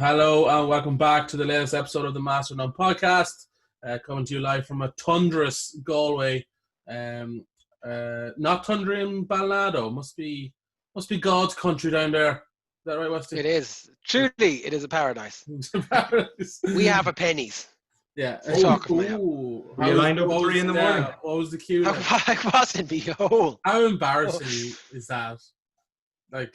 Hello and welcome back to the latest episode of the Master None podcast. Coming to you live from a thunderous Galway. Not thunder in Balnado. Must be God's country down there. Is that right, Westy? It is. Truly, it is a paradise. Paradise. We have a pennies. Yeah. Were you lined up at 3 in the morning? What was the queue? I wasn't behold. How embarrassing is that? Like,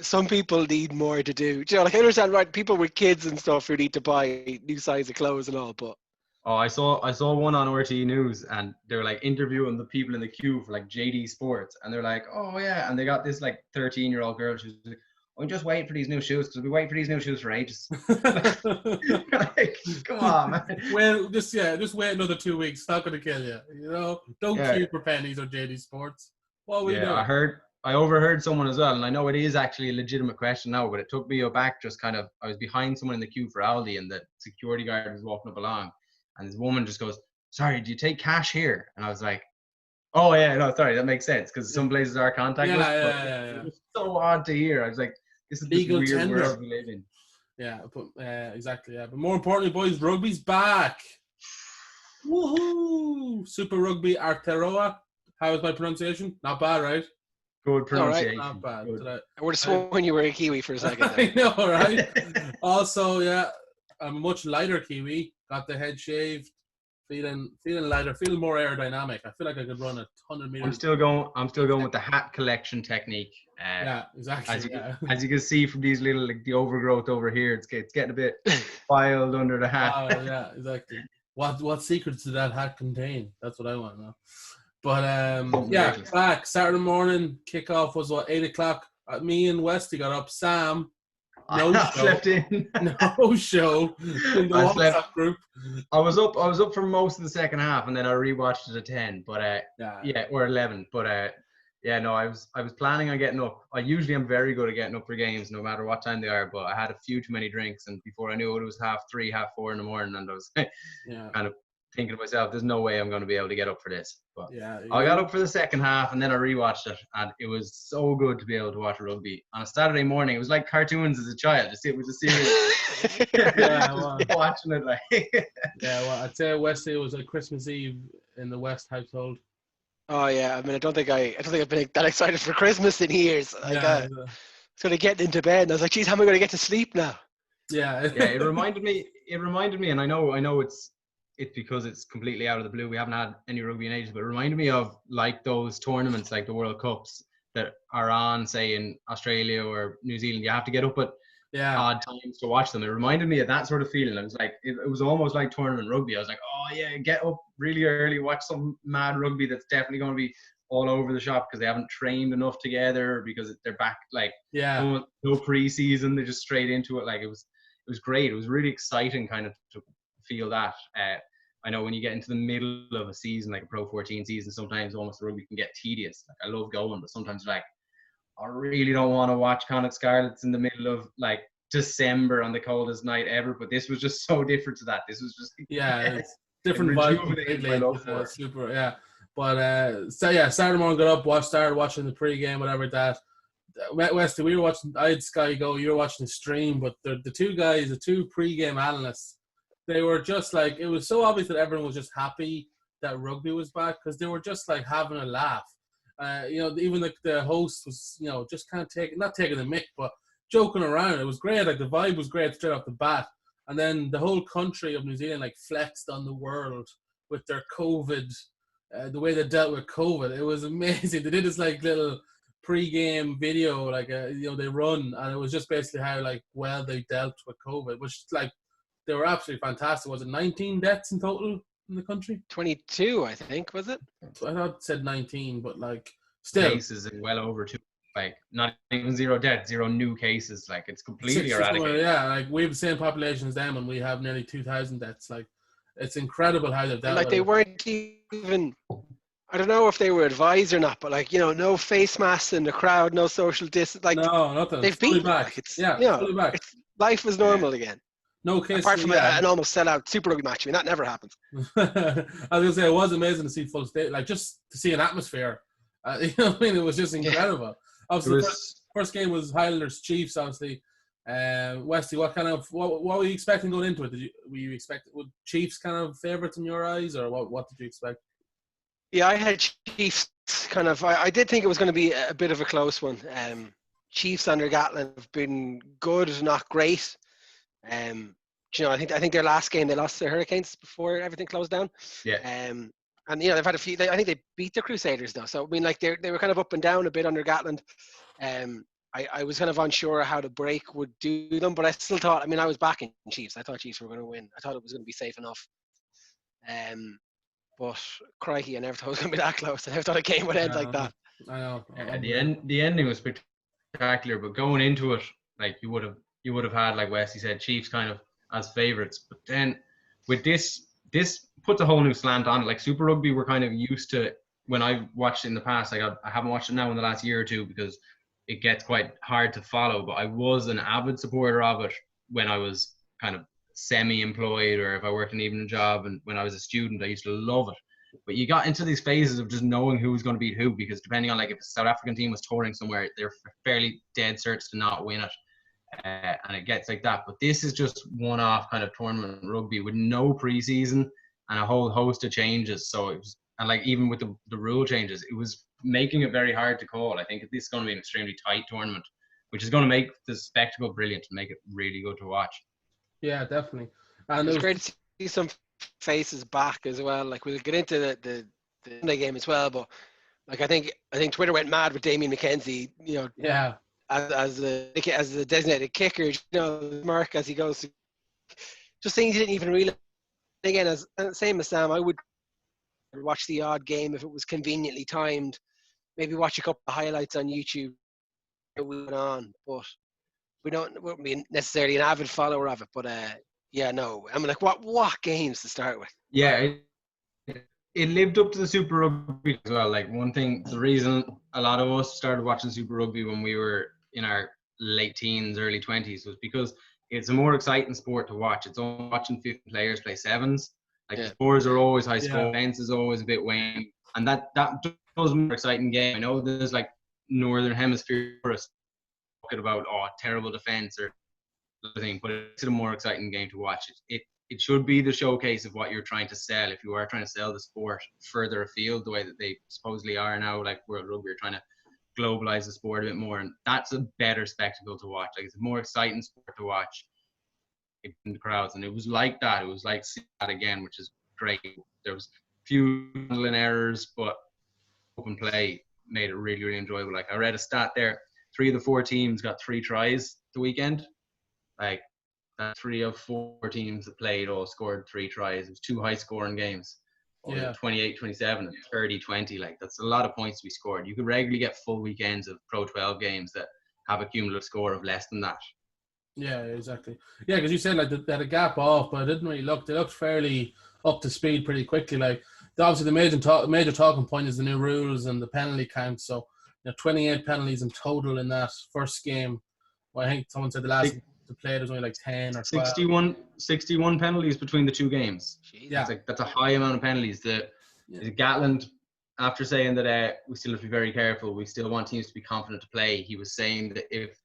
some people need more to do. Do you know, like I understand, right? People with kids and stuff who need to buy new size of clothes and all, but I saw one on RTE News, and they were like interviewing the people in the queue for like JD Sports, and they're like, "Oh yeah," and they got this like 13-year-old girl. She's like, "I'm just waiting for these new shoes because we wait for these new shoes for ages." Like, come on, man. Well, just wait another 2 weeks. It's not going to kill you. You know, don't queue for pennies or JD Sports. What will you do? I overheard someone as well, and I know it is actually a legitimate question now, but it took me aback. Just kind of, I was behind someone in the queue for Aldi, and the security guard was walking up along, and this woman just goes, "Sorry, do you take cash here?" And I was like, "Oh yeah, no, sorry, that makes sense because some places are contactless." Yeah. It was so odd to hear. I was like, "This is the weird tender world we live in." Yeah, but exactly. Yeah, but more importantly, boys, rugby's back. Woohoo! Super Rugby Aotearoa. How is my pronunciation? Not bad, right? Good pronunciation. Not bad. I would have sworn you were a Kiwi for a second. I know, right? Also, yeah, I'm a much lighter Kiwi. Got the head shaved. Feeling lighter. Feeling more aerodynamic. I feel like I could run 100 meters. I'm still going with the hat collection technique. Yeah, exactly. As you can see from these little, like the overgrowth over here, it's getting a bit filed under the hat. Oh, yeah, exactly. What secrets did that hat contain? That's what I want to know. But back Saturday morning, kickoff was 8 o'clock. Me and Westy got up. Sam, no show. Slept in. No show in the WhatsApp group. I was up for most of the second half, and then I rewatched it at 10. But or 11. But I was planning on getting up. I usually am very good at getting up for games, no matter what time they are. But I had a few too many drinks, and before I knew it, it was 3:30, 4:30 in the morning, and I was kind of thinking to myself, there's no way I'm going to be able to get up for this. But I got up for the second half, and then I rewatched it, and it was so good to be able to watch rugby on a Saturday morning. It was like cartoons as a child. It was a series. Watching it like. I'd say Wesley was like Christmas Eve in the West household. Oh yeah, I mean, I don't think I've been that excited for Christmas in years. Like, sort of getting into bed, and I was like, "Geez, how am I going to get to sleep now?" Yeah. It reminded me, and I know it's because it's completely out of the blue. We haven't had any rugby in ages, but it reminded me of like those tournaments, like the World Cups that are on, say, in Australia or New Zealand. You have to get up at odd times to watch them. It reminded me of that sort of feeling. I was like, it was almost like tournament rugby. I was like, oh yeah, get up really early, watch some mad rugby that's definitely going to be all over the shop because they haven't trained enough together, because they're back like no pre-season. They're just straight into it. Like it was great. It was really exciting kind of to feel that. I know when you get into the middle of a season, like a Pro 14 season, sometimes almost the rugby can get tedious. Like I love going, but sometimes like I really don't want to watch Connacht Scarlets in the middle of like December on the coldest night ever. But this was just so different to that. This was just it's different vibe. Super, yeah. But Saturday morning, got up, started watching the pre-game, whatever that. Westy, we were watching. I had Sky Go. You were watching the stream, but the two pre-game analysts. They were just like, it was so obvious that everyone was just happy that rugby was back because they were just like having a laugh. Even like the host was, just kind of not taking the mick, but joking around. It was great. Like the vibe was great straight off the bat. And then the whole country of New Zealand like flexed on the world with their COVID, the way they dealt with COVID. It was amazing. They did this like little pre-game video, like, they run, and it was just basically how like well they dealt with COVID, which like, they were absolutely fantastic. Was it 19 deaths in total in the country? 22, I think, was it? I thought it said 19, but like still. Cases and well over 2. Like not even 0 deaths, 0 new cases. Like it's completely eradicated. Yeah, like we have the same population as them, and we have nearly 2,000 deaths. Like it's incredible how they've dealt with it. Like they weren't even. I don't know if they were advised or not, but like no face masks in the crowd, no social distance. Like no, nothing. They've been back. Fully back. Life was normal again. No case. Apart from an almost sellout Super Rugby match. I mean, that never happens. I was going to say, it was amazing to see full state, like just to see an atmosphere. You know what I mean? It was just incredible. Obviously, first game was Highlanders Chiefs, obviously. Wesley, what were you expecting going into it? Would Chiefs kind of favourites in your eyes, or what did you expect? Yeah, I had Chiefs kind of. I did think it was going to be a bit of a close one. Chiefs under Gatlin have been good, not great. I think their last game they lost to the Hurricanes before everything closed down. Yeah. And they've had a few. I think they beat the Crusaders though. So I mean, like they were kind of up and down a bit under Gatland. I was kind of unsure how the break would do them, but I still thought. I mean, I was backing Chiefs. I thought Chiefs were going to win. I thought it was going to be safe enough. But crikey, I never thought it was going to be that close. I never thought a game would end like that. I know. The ending was spectacular, but going into it, like you would have had, like Wesley said, Chiefs kind of as favourites. But then with this puts a whole new slant on it. Like Super Rugby, we're kind of used to when I watched it in the past. Like I haven't watched it now in the last year or two because it gets quite hard to follow. But I was an avid supporter of it when I was kind of semi-employed or if I worked an evening job, and when I was a student I used to love it. But you got into these phases of just knowing who was going to beat who, because depending on like if a South African team was touring somewhere, they're fairly dead certain to not win it, and it gets like that. But this is just one-off kind of tournament rugby with no preseason and a whole host of changes. So it was, and like even with the rule changes, it was making it very hard to call. I think this is going to be an extremely tight tournament, which is going to make the spectacle brilliant and make it really good to watch. Yeah, definitely. And it was great to see some faces back as well. Like we'll get into the Sunday game as well, but like I think Twitter went mad with Damien McKenzie. Yeah. As the designated kicker, Mark as he goes to just things he didn't even realize. Again, as same as Sam, I would watch the odd game if it was conveniently timed. Maybe watch a couple of highlights on YouTube. Went on, but we wouldn't be necessarily an avid follower of it. But yeah, no. I mean, like what games to start with? Yeah, it lived up to the Super Rugby as well. Like one thing, the reason a lot of us started watching Super Rugby when we were in our late teens, early 20s was because it's a more exciting sport to watch. It's only watching 50 players play sevens. Like the scores are always high score, defense is always a bit waning, and that does more exciting game. I know there's like Northern Hemisphere tourists talking about terrible defense or thing, but it's a more exciting game to watch. It should be the showcase of what you're trying to sell. If you are trying to sell the sport further afield, the way that they supposedly are now, like World Rugby, are trying to globalize the sport a bit more, and that's a better spectacle to watch. Like it's a more exciting sport to watch in the crowds, and it was like that. It was like seeing that again, which is great. There was a few handling errors, but open play made it really, really enjoyable. Like I read a stat there: 3 of the 4 teams got 3 tries the weekend. Like that 3 of 4 teams that played all scored 3 tries. It was 2 high-scoring games. 28-27 and 30-20. Like that's a lot of points to be scored. You could regularly get full weekends of Pro 12 games that have a cumulative score of less than that. Yeah, exactly. Yeah, because you said like they had a gap off, but it didn't really look. They looked fairly up to speed pretty quickly. Like obviously the major talking point is the new rules and the penalty count. So 28 penalties in total in that first game. Well, I think someone said the play was only like 10 or 12. 61 penalties between the 2 games. Yeah, that's a high amount of penalties. The Gatland, after saying that we still have to be very careful, we still want teams to be confident to play. He was saying that if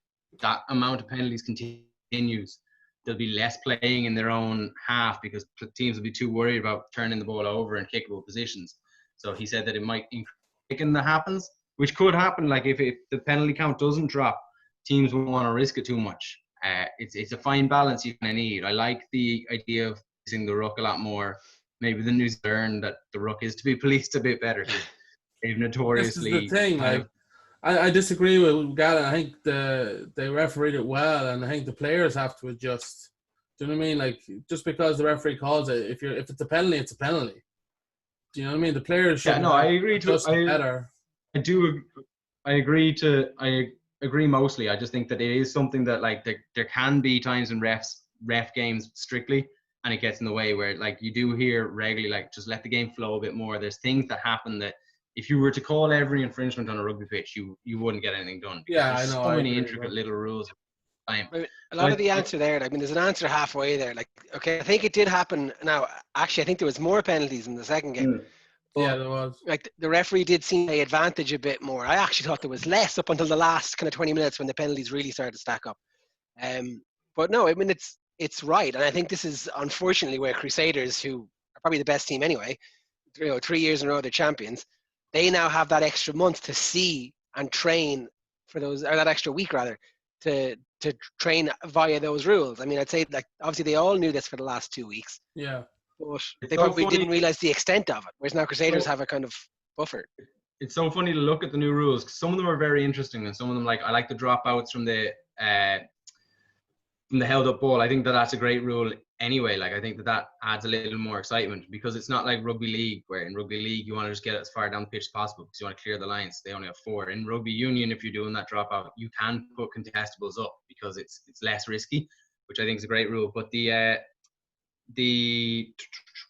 that amount of penalties continues, there'll be less playing in their own half because teams will be too worried about turning the ball over in kickable positions. So he said that it might increase kicking that happens, which could happen. Like if the penalty count doesn't drop, teams won't want to risk it too much. It's a fine balance you kind of need. I like the idea of using the ruck a lot more. Maybe the New Zealand that the ruck is to be policed a bit better. They've notoriously. This is the thing. Like, I disagree with Gallon. I think they refereed it well, and I think the players have to adjust. Do you know what I mean? Like, just because the referee calls it, if it's a penalty, it's a penalty. Do you know what I mean? The players should. Yeah, no, I agree. Better. I agree mostly. I just think that it is something that like there can be times when ref games strictly, and it gets in the way where like you do hear regularly like just let the game flow a bit more. There's things that happen that if you were to call every infringement on a rugby pitch, you wouldn't get anything done. Yeah, I know. So many intricate little rules. A lot of the answer there, I mean, there's an answer halfway there. Like, okay, I think it did happen. Now, actually, I think there was more penalties in the second game. But, there was. Like, the referee did seem to advantage a bit more. I actually thought there was less up until the last kind of 20 minutes when the penalties really started to stack up. But no, I mean it's right, and I think this is unfortunately where Crusaders, who are probably the best team anyway, 3 years in a row they're champions, they now have that extra month to see and train for those, or that extra week rather, to train via those rules. I mean, I'd say like obviously they all knew this for the last 2 weeks, Yeah. but It's they so probably funny. didn't realize the extent of it. Whereas now Crusaders So- have a kind of buffer. It's so funny to look at the new rules, 'cause some of them are very interesting, and some of them, like, I like the dropouts from the held up ball. I think that that's a great rule anyway. Like, I think that that adds a little more excitement, because it's not like rugby league, where in rugby league you want to just get it as far down the pitch as possible because you want to clear the lines. They only have 4. In rugby union, if you're doing that dropout, you can put contestables up because it's less risky, which I think is a great rule. But the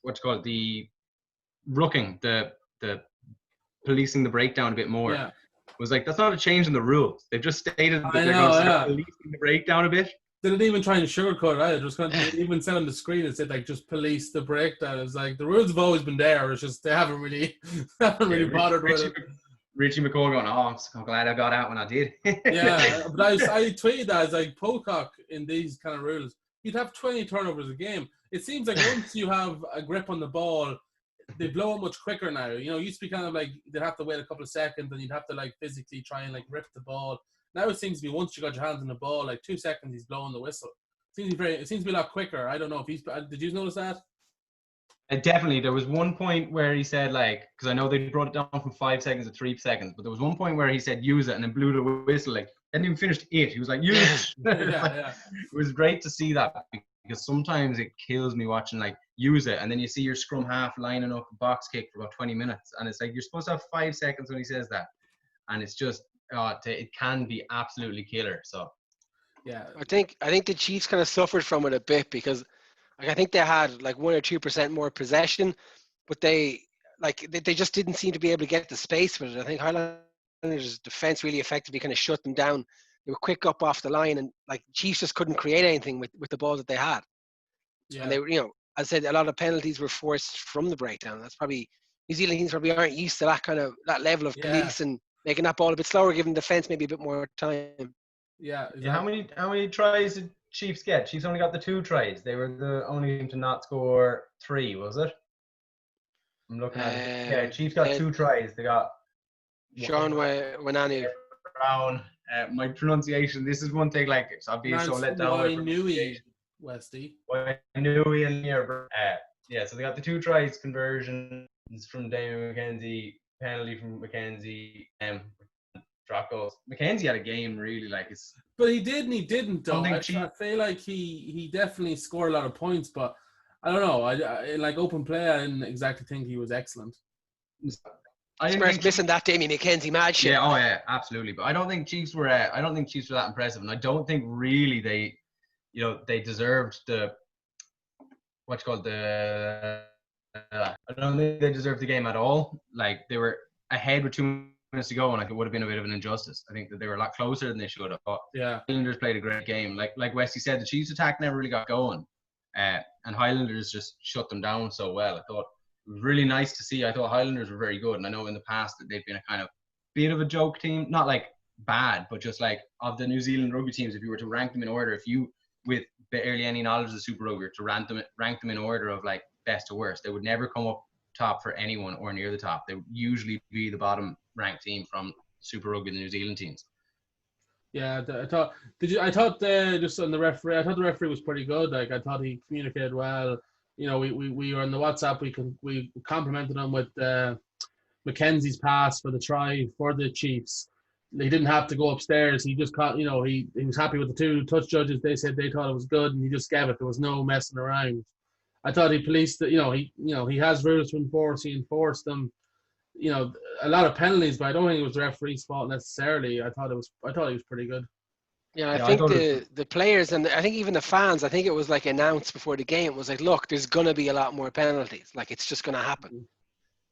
what's it called, the rucking, the policing the breakdown a bit more, Yeah. was like, that's not a change in the rules. They've just stated that I they're know, going to start yeah. policing the breakdown a bit. They didn't even try and sugarcoat it either. Just kind of, even said on the screen, it said like just police the breakdown. It's like the rules have always been there. It's just they haven't really bothered with it. Richie McCall going, oh, I'm so glad I got out when I did. Yeah, but I tweeted that as like Pocock in these kind of rules, you'd have 20 turnovers a game. It seems like once you have a grip on the ball, they blow up much quicker now. You know, it used to be kind of like they'd have to wait a couple of seconds and you'd have to like physically try and like rip the ball. Now it seems to be once you got your hands on the ball, like 2 seconds he's blowing the whistle. It seems to be a lot quicker. I don't know if did you notice that? Definitely. There was one point where he said, like, because I know they brought it down from 5 seconds to 3 seconds, but there was one point where he said use it and then blew the whistle, like, hadn't even finished it. He was like, use it. Yeah. It was great to see that, because sometimes it kills me watching, like, use it, and then you see your scrum half lining up a box kick for about 20 minutes, and it's like you're supposed to have 5 seconds when he says that, and it's just it can be absolutely killer. So yeah, I think the Chiefs kind of suffered from it a bit because like I think they had like 1 or 2% more possession, but they just didn't seem to be able to get the space with it. I think Highlanders' defense really effectively kind of shut them down. They were quick up off the line, and like Chiefs just couldn't create anything with the ball that they had. yeah. And they were, as I said, a lot of penalties were forced from the breakdown. That's probably New Zealand teams probably aren't used to that level of police and making that ball a bit slower, giving defense maybe a bit more time. Yeah. Exactly. Yeah, how many tries did Chiefs get? Chiefs only got the 2 tries. They were the only team to not score 3, was it? I'm looking at it. Yeah, Chiefs got 2 tries. They got Sean Wananu. Brown. My pronunciation. This is one thing. Like, I'll be so let down. Westy. Wainui and Lear. Yeah, so they got the 2 tries conversions from Damien McKenzie, penalty from McKenzie, drop goals. McKenzie had a game really, like, it's. But he did and he didn't though. I Something feel like he definitely scored a lot of points, but I don't know. I like open play. I didn't exactly think he was excellent. Spurs missing that Damien McKenzie match. Yeah, oh yeah, absolutely. But I don't think Chiefs were. I don't think Chiefs were that impressive, and I don't think really they, they deserved the. What's called the. I don't think they deserved the game at all. Like, they were ahead with 2 minutes to go, and like it would have been a bit of an injustice. I think that they were a lot closer than they should have. But yeah, Highlanders played a great game. Like Westy said, the Chiefs' attack never really got going, and Highlanders just shut them down so well. I thought it was really nice to see. I thought Highlanders were very good, and I know in the past that they've been a kind of bit of a joke team, not like bad, but just like of the New Zealand rugby teams. If you were to rank them in order, if you with barely any knowledge of the Super Rugby were to rank them in order of like best to worst, they would never come up top for anyone or near the top. They would usually be the bottom ranked team from Super Rugby, the New Zealand teams. Yeah, I thought just on the referee, I thought the referee was pretty good. Like, I thought he communicated well. We were on the WhatsApp. We complimented him with Mackenzie's pass for the try for the Chiefs. He didn't have to go upstairs. He just caught. He was happy with the 2 touch judges. They said they thought it was good, and he just gave it. There was no messing around. I thought he policed it. He has rules to enforce. He enforced them. A lot of penalties, but I don't think it was the referee's fault necessarily. I thought he was pretty good. Yeah, I think the players and I think even the fans, I think it was like announced before the game. It was like, look, there's gonna be a lot more penalties. Like, it's just gonna happen.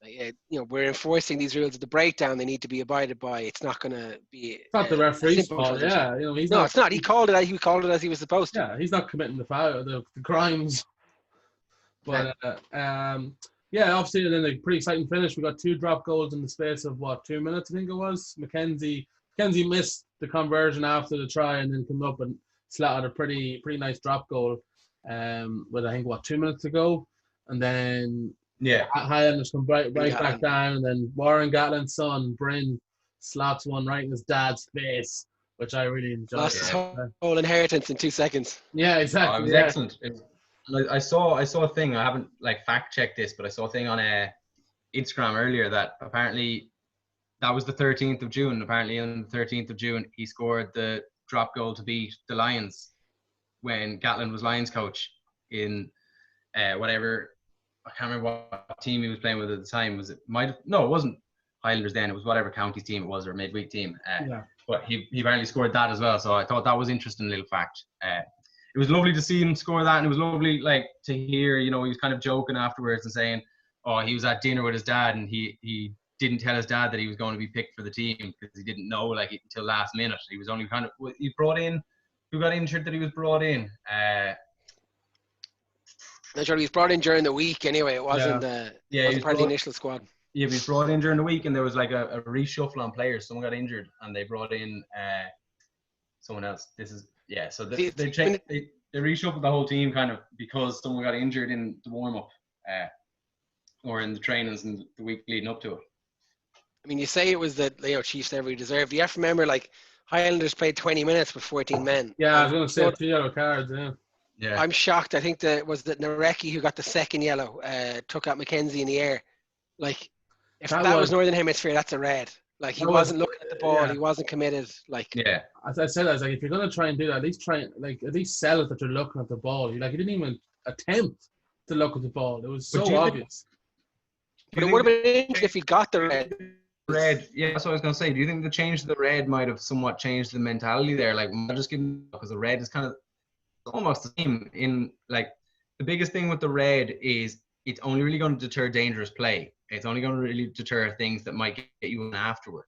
Like, we're enforcing these rules at the breakdown. They need to be abided by. It's not gonna be. It's not the referee's fault. Yeah, it's not. He called it as he was supposed to. Yeah, he's not committing the foul, the crimes. But obviously, then a pretty exciting finish. We got 2 drop goals in the space of 2 minutes, I think it was. Mackenzie missed the conversion after the try and then came up and slotted a pretty nice drop goal, with I think 2 minutes to go, and then Highlanders come right back down, and then Warren Gatlin's son Bryn slots one right in his dad's face, which I really enjoyed. Lost his whole inheritance in 2 seconds. Yeah, exactly. It was excellent. I saw a thing. I haven't fact checked this, but I saw a thing on Instagram earlier that apparently that was the 13th of June. Apparently on the 13th of June, he scored the drop goal to beat the Lions when Gatlin was Lions coach in whatever. I can't remember what team he was playing with at the time. It wasn't Highlanders then. It was whatever county's team it was, or midweek team. But he apparently scored that as well. So I thought that was interesting little fact. It was lovely to see him score that, and it was lovely to hear. He was kind of joking afterwards and saying, "Oh, he was at dinner with his dad, and he didn't tell his dad that he was going to be picked for the team because he didn't know until last minute. He was only he brought in who got injured that he was brought in. I'm sure he was brought in during the week anyway. It wasn't wasn't part of the initial squad. Yeah, he was brought in during the week, and there was a reshuffle on players. Someone got injured, and they brought in someone else. So they reshuffled the whole team kind of because someone got injured in the warm up, or in the trainings and the week leading up to it. I mean, you say it was the Chiefs never deserved. You have to remember, Highlanders played 20 minutes with 14 men. Yeah, I was going to say 2 yellow cards. Yeah. I'm shocked. I think that Nareki who got the second yellow took out Mackenzie in the air. If that was Northern Hemisphere, that's a red. He wasn't looking at the ball. Yeah. He wasn't committed. As I said, I was if you're going to try and do that, at least sell it that you're looking at the ball. He didn't even attempt to look at the ball. It was so obvious. But it would have been interesting if he got the red. Yeah, that's what I was going to say. Do you think the change to the red might have somewhat changed the mentality there? Just give because the red is kind of almost the same in the biggest thing with the red is it's only really going to deter dangerous play. It's only going to really deter things that might get you in afterward,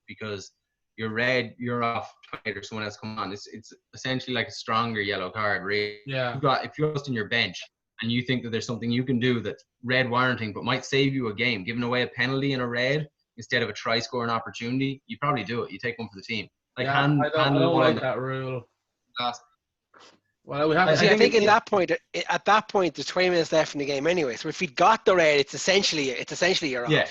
because you're red, you're off, or someone else come on. It's essentially like a stronger yellow card. Really. Yeah. If you're just in your bench and you think that there's something you can do that's red warranting but might save you a game, giving away a penalty in a red instead of a try scoring opportunity, you probably do it. You take one for the team. I don't like that rule. Well, I think at that point, there's 20 minutes left in the game anyway. So if he got the red, it's essentially you're off. Yeah,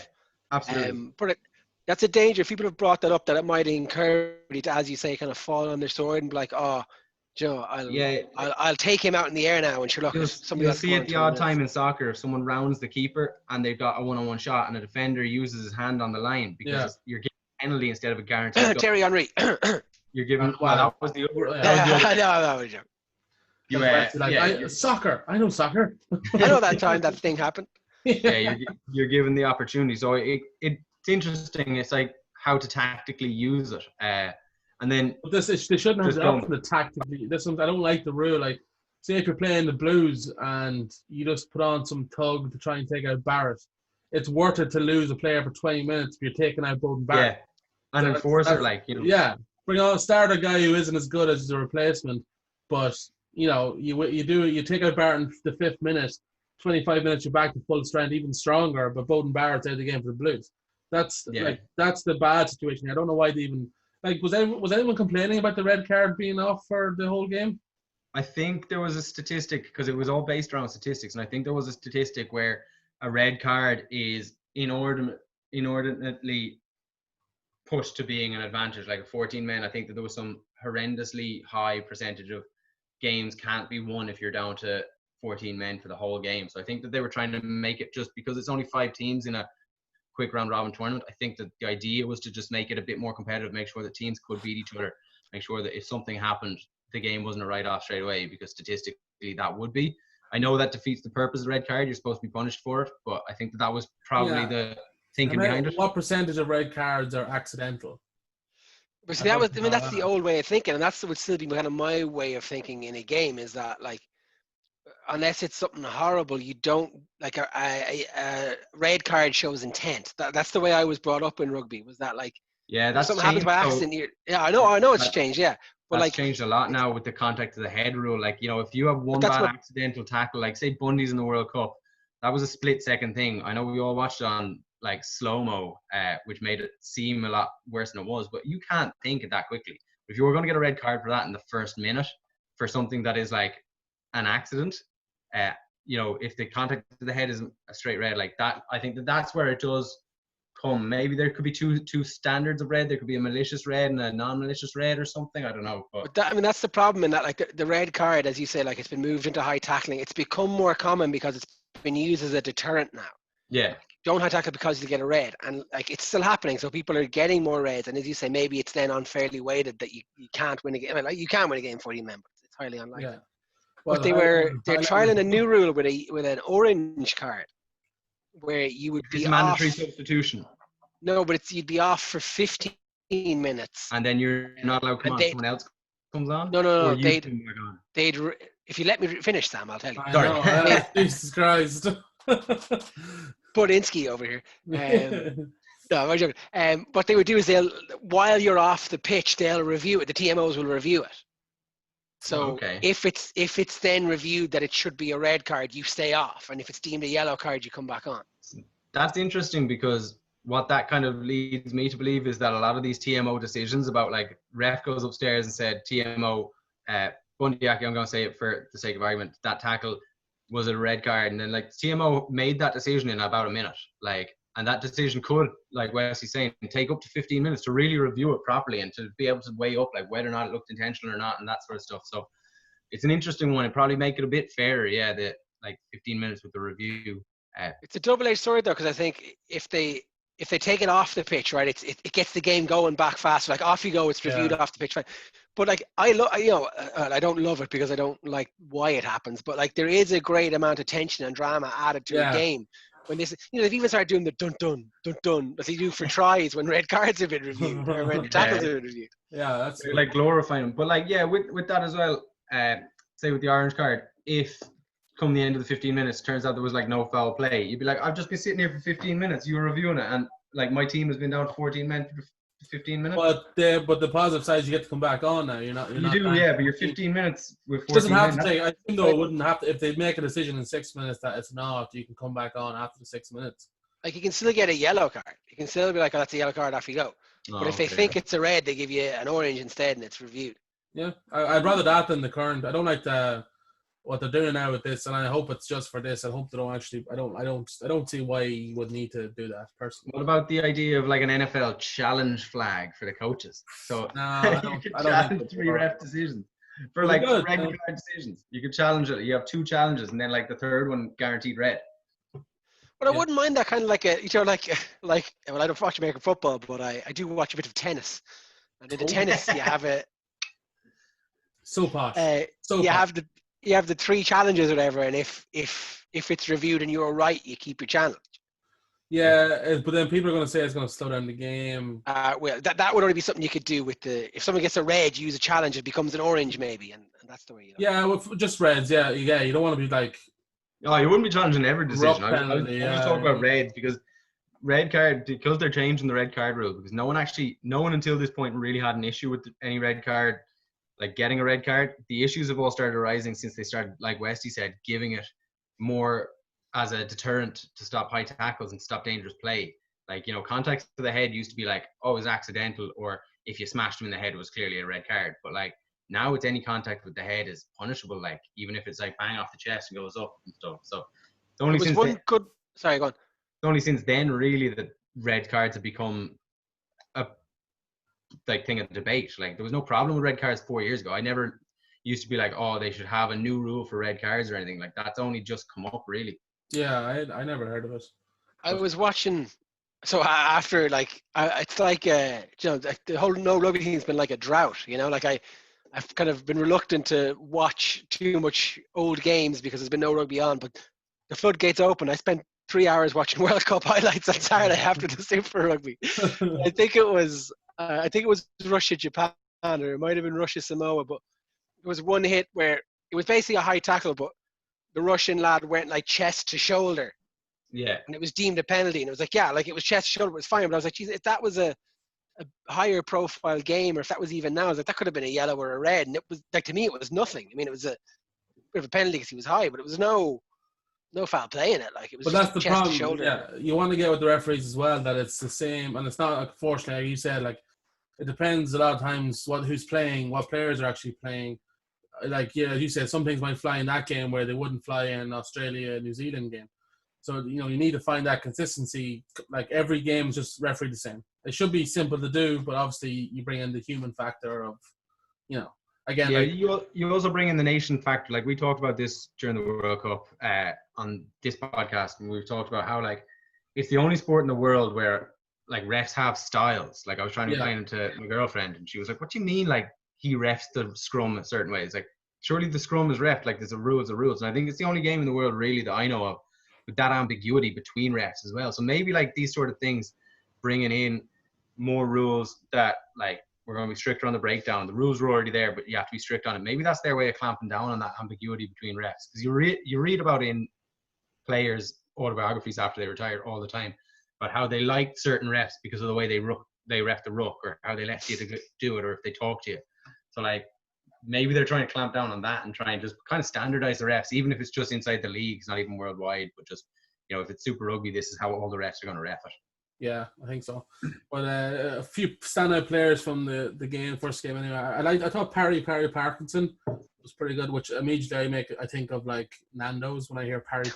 absolutely. But that's a danger. If people have brought that up, that it might encourage you to, as you say, kind of fall on their sword and be like, "Oh, Joe, I'll take him out in the air now." And sure, look, you'll see at the odd time in soccer, if someone rounds the keeper and they've got a one-on-one shot, and a defender uses his hand on the line because you're giving a penalty instead of a guaranteed. Thierry Henry. You're giving. That was the other. That was a joke. Soccer. I know soccer. I know that time that thing happened. Yeah, you're given the opportunity. So it's interesting. It's how to tactically use it. And then they shouldn't have the option to tactically. I don't like the rule. Say if you're playing the Blues and you just put on some tug to try and take out Barrett, it's worth it to lose a player for 20 minutes if you're taking out Bowden Barrett. Yeah, and enforcer Yeah, bring on start a guy who isn't as good as the replacement, but. You take out Barrett in the 5th minute, 25 minutes you're back to full strength, even stronger, but Bowden Barrett's out of the game for the Blues. That's the bad situation. I don't know why they even was anyone complaining about the red card being off for the whole game? I think there was a statistic, because it was all based around statistics, and I think there was a statistic where a red card is inordinately pushed to being an advantage, like a 14 men. I think that there was some horrendously high percentage of games can't be won if you're down to 14 men for the whole game. So I think that they were trying to make it, just because it's only 5 teams in a quick round robin tournament, I think that the idea was to just make it a bit more competitive, make sure that teams could beat each other, make sure that if something happened, the game wasn't a write-off straight away, because statistically that would be. I know that defeats the purpose of the red card. You're supposed to be punished for it, but I think that was probably the thinking behind it. What percentage of red cards are accidental? But see, that's the old way of thinking, and that's would still be kind of my way of thinking in a game, is that unless it's something horrible, you don't a red card shows intent. That's the way I was brought up in rugby. Was that that's something happens by accident? I know it's changed. Yeah, but that's changed a lot now with the contact of the head rule. If you have one bad accidental tackle, say Bundy's in the World Cup, that was a split-second thing. I know we all watched it on slow-mo, which made it seem a lot worse than it was, but you can't think it that quickly. If you were going to get a red card for that in the first minute, for something that is like an accident. If the contact to the head isn't a straight red like that, I think that's where it does come. Maybe there could be two standards of red. There could be a malicious red and a non-malicious red or something. I don't know. But that's the problem in that, like the red card, as you say, like it's been moved into high tackling. It's become more common because it's been used as a deterrent now. Yeah. Don't high tackle because you get a red, and like it's still happening. So people are getting more reds, and as you say, maybe it's then unfairly weighted that you can't win a game. Like, you can win a game 40 men, but it's highly unlikely. Yeah. Well, but they're trialing a new rule with an orange card, where you would be mandatory off. substitution. No, but you'd be off for 15 minutes, and then you're not allowed to come on. Someone else comes on. No. They'd if you let me finish, Sam, I'll tell you. Sorry, Jesus Christ. Podinsky over here. No, I'm joking. What they would do is while you're off the pitch, they'll review it. The TMOs will review it. So if it's then reviewed that it should be a red card, you stay off, and if it's deemed a yellow card, you come back on. That's interesting, because what that kind of leads me to believe is that a lot of these TMO decisions about, like, ref goes upstairs and said TMO Bundyaki, I'm going to say it for the sake of argument, that tackle was a red card, and then like TMO made that decision in about a minute, like, and that decision could, like Wesley's saying, take up to 15 minutes to really review it properly and to be able to weigh up like whether or not it looked intentional or not and that sort of stuff. So it's an interesting one. It probably make it a bit fairer, the like 15 minutes with the review. It's a double-edged sword though, because I think if they take it off the pitch, right, it gets the game going back faster. Like, off you go, it's reviewed off the pitch, right? But like, I don't love it because I don't like why it happens. But like, there is a great amount of tension and drama added to a game when this. They've even started doing the dun dun dun dun that they do for tries when red cards have been reviewed or when tackles have been reviewed. Yeah, that's like glorifying them. But like, with that as well. Say with the orange card, if come the end of the 15 minutes, turns out there was like no foul play, you'd be like, I've just been sitting here for 15 minutes, you were reviewing it, and like my team has been down to 14 men for 15 minutes. But the positive side is you get to come back on now. You're not but you're 15 minutes with 14 doesn't have men. to take. I think though it wouldn't have to, if they make a decision in 6 minutes that it's not, you can come back on after the 6 minutes. Like, you can still get a yellow card. You can still be like, oh, that's a yellow card, off you go. But if they think it's a red, they give you an orange instead, and it's reviewed. Yeah, I'd rather that than the current. I don't like what they're doing now with this, and I hope it's just for this. I hope they don't actually. I don't see why you would need to do that personally. What about the idea of like an NFL challenge flag for the coaches? So no, I don't challenge 3 ref decisions for like red card decisions. You could challenge it. You have 2 challenges, and then like the third one guaranteed red. But I wouldn't mind that kind of like well, I don't watch American football, but I do watch a bit of tennis, and in the tennis you have a. So posh. You have the 3 challenges or whatever, and if it's reviewed and you're right, you keep your challenge. Yeah, but then people are going to say it's going to slow down the game. Well, that would only be something you could do with if someone gets a red, you use a challenge, it becomes an orange maybe, and that's the way you know. Yeah, well, just reds. Yeah. You don't want to be like. No, you wouldn't be challenging every decision. I was just talking about reds because they're changing the red card rule, because no one until this point really had an issue with any red card. Like getting a red card, the issues have all started arising since they started, like Westy said, giving it more as a deterrent to stop high tackles and stop dangerous play. Like, contact to the head used to be like, oh, it was accidental, or if you smashed him in the head, it was clearly a red card. But like now, it's any contact with the head is punishable. Like, even if it's like bang off the chest and goes up and stuff. So only since then really that red cards have become a thing of debate. Like, there was no problem with red cards 4 years ago. I never used to be like, oh, they should have a new rule for red cards or anything. Like, that's only just come up really. Yeah, I never heard of it. I was watching. So after it's like the whole no rugby thing has been like a drought. Like I've kind of been reluctant to watch too much old games because there's been no rugby on. But the floodgates open. I spent 3 hours watching World Cup highlights on Saturday after the Super Rugby. I think it was Russia Japan, or it might have been Russia Samoa, but it was one hit where it was basically a high tackle, but the Russian lad went like chest to shoulder. Yeah. And it was deemed a penalty, and it was like, it was chest to shoulder, it was fine. But I was like, geez, if that was a higher profile game, or if that was even now, I was like, that could have been a yellow or a red, and it was like, to me, it was nothing. I mean, it was a bit of a penalty because he was high, but it was no foul play in it. Like, it was. But just that's the problem. To shoulder. Yeah, you want to get with the referees as well, that it's the same, and it's not, unfortunately, like you said, like it depends a lot of times who's playing, what players are actually playing. like, yeah, as you said, some things might fly in that game where they wouldn't fly in Australia, New Zealand game. So, you need to find that consistency. Like, every game is just refereed the same. It should be simple to do, but obviously you bring in the human factor of, again, yeah, like, you also bring in the nation factor. Like, we talked about this during the World Cup on this podcast, and we've talked about how, like, it's the only sport in the world where, like, refs have styles. Like, I was trying to explain it to my girlfriend, and she was like, "What do you mean, like, he refs the scrum a certain way?" It's like, surely the scrum is ref. Like, there's rules. And I think it's the only game in the world, really, that I know of with that ambiguity between refs as well. So maybe, like, these sort of things, bringing in more rules that, like, we're going to be stricter on the breakdown. The rules were already there, but you have to be strict on it. Maybe that's their way of clamping down on that ambiguity between refs. Because you read about in players' autobiographies after they retired all the time about how they liked certain refs because of the way they ref the ruck, or how they left you to do it, or if they talk to you. So, like, maybe they're trying to clamp down on that and try and just kind of standardize the refs, even if it's just inside the leagues, not even worldwide, but just, if it's Super Rugby, this is how all the refs are going to ref it. Yeah, I think so. But a few standout players from the game, first game anyway. I thought Parry Parkinson was pretty good, which immediately I think of, like, Nando's when I hear Parry.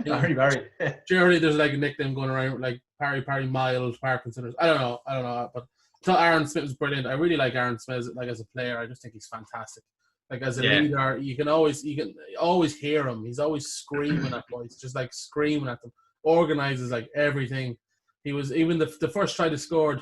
Parry. Generally, there's, like, a nickname going around, like Parry, Miles, Parkinson. I don't know. But I thought Aaron Smith was brilliant. I really like Aaron Smith, like, as a player. I just think he's fantastic. Like, as a leader, you can always hear him. He's always screaming at boys, just, like, screaming at them. Organizes, like, everything. He was even the first try they scored.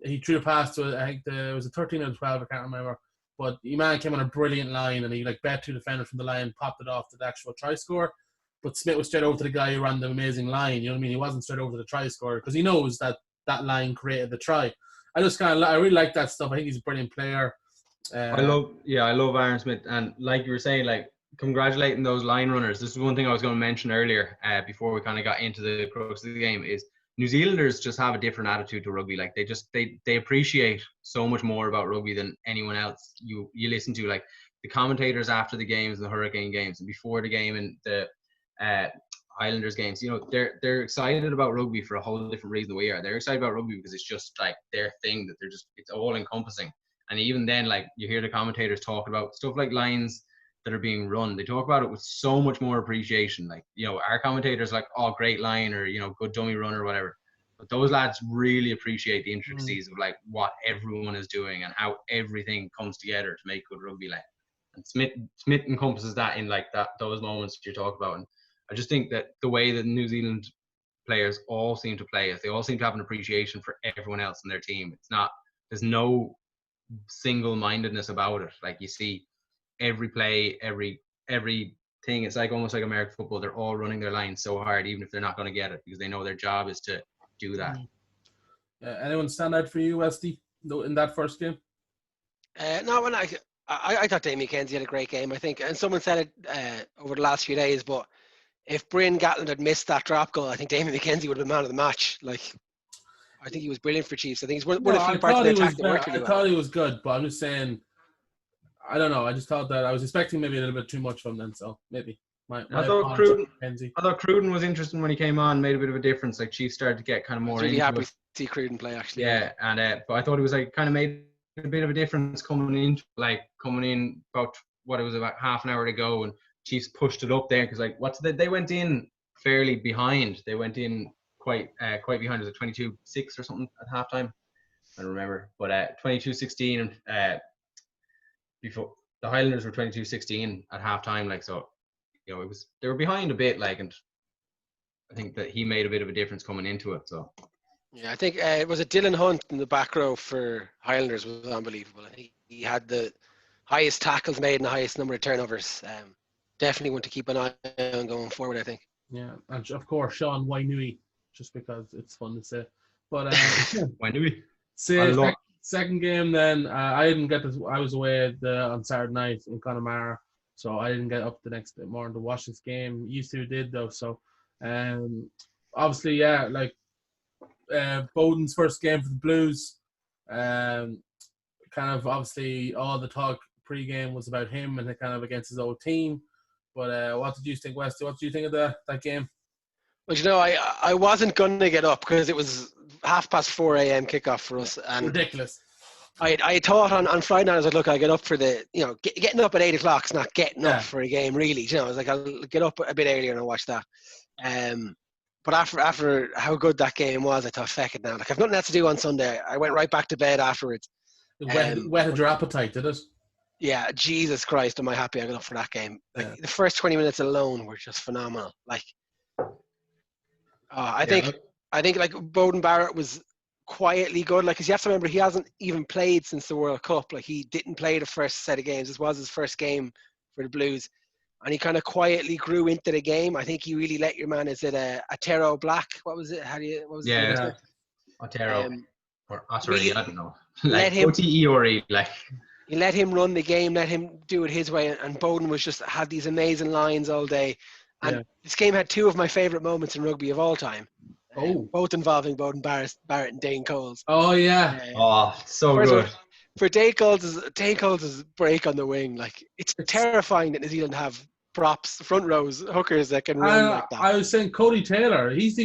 He threw a pass to I think it was a 13 or 12. I can't remember. But Iman came on a brilliant line, and he, like, bet two defenders from the line, popped it off to the actual try score. But Smith was straight over to the guy who ran the amazing line. You know what I mean? He wasn't straight over to the try scorer because he knows that line created the try. I really like that stuff. I think he's a brilliant player. I love Aaron Smith, and like you were saying, like, congratulating those line runners. This is one thing I was going to mention earlier before we kind of got into the crux of the game is New Zealanders just have a different attitude to rugby. Like, they appreciate so much more about rugby than anyone else you listen to. Like, the commentators after the games, the Hurricane games, and before the game and the Highlanders games, they're excited about rugby for a whole different reason than we are. They're excited about rugby because it's just, like, their thing, that it's all encompassing. And even then, like, you hear the commentators talk about stuff like lines that are being run. They talk about it with so much more appreciation. Like, our commentators like, oh, great line, or, good dummy run or whatever. But those lads really appreciate the intricacies of, like, what everyone is doing and how everything comes together to make good rugby. Like, and Smith encompasses that in, like, those moments you talk about. And I just think that the way that New Zealand players all seem to play is they all seem to have an appreciation for everyone else in their team. There's no single-mindedness about it. Like, you see every play, every thing. It's like almost like American football. They're all running their lines so hard, even if they're not going to get it, because they know their job is to do that. Anyone stand out for you, Westy, in that first game? No, when I thought Damien McKenzie had a great game, I think, and someone said it over the last few days, but if Bryn Gatland had missed that drop goal, I think Damien McKenzie would have been man of the match. Like, I think he was brilliant for Chiefs. I think he's one of the few parts of the attack that worked really well. I thought he was good, but I'm just saying, I don't know. I just thought that I was expecting maybe a little bit too much from them, so maybe. I thought Cruden was interesting when he came on, made a bit of a difference. Like, Chiefs started to get kind of more into it. Happy to see Cruden play, actually. Yeah, and but I thought he was, like, kind of made a bit of a difference coming in about about half an hour to go, and Chiefs pushed it up there because, like, they went in fairly behind. They went in quite behind. Was it 22-6 or something at halftime? I don't remember, but 22-16 and before the Highlanders were 22-16 at halftime. Like, so, they were behind a bit, like, and I think that he made a bit of a difference coming into it. So yeah, I think it was Dylan Hunt in the back row for Highlanders was unbelievable. I think he had the highest tackles made and the highest number of turnovers. Definitely want to keep an eye on going forward, I think. Yeah, and of course Sean Wainui, just because it's fun to say. But Wainui. Second game then, I didn't get this. I was away on Saturday night in Connemara, so I didn't get up the next morning to watch this game. Used to did though, so obviously, yeah, like Bowden's first game for the Blues. Kind of obviously all the talk pre-game was about him and kind of against his old team. But what did you think, Westy? What did you think of that game? Well, I wasn't going to get up because it was 4:30 a.m. kickoff for us. And ridiculous. I thought on Friday night, I was like, look, I'll get up for the, getting up at 8 o'clock is not getting Yeah. up for a game, really. I was like, I'll get up a bit earlier and I'll watch that. But after how good that game was, I thought, feck it now. Like, I've nothing else to do on Sunday. I went right back to bed afterwards. It whetted your appetite, did it? Yeah, Jesus Christ, am I happy I got up for that game. Like, the first 20 minutes alone were just phenomenal. Like, I think like Bowden Barrett was quietly good. Like, because you have to remember, he hasn't even played since the World Cup. Like, he didn't play the first set of games. This was his first game for the Blues. And he kind of quietly grew into the game. I think he really let your man, is it Aotearoa Black? What was it? What was it? Aotearoa. Or Aotearoa, I don't know. Like, Otearoa, like. You let him run the game, let him do it his way, and Bowden had these amazing lines all day. And this game had two of my favourite moments in rugby of all time. Both involving Bowden Barrett and Dane Coles. Oh, yeah. So good. For Dane Coles' break on the wing, like, it's terrifying that New Zealand have props, front rows, hookers that can run like that. I was saying Cody Taylor. He's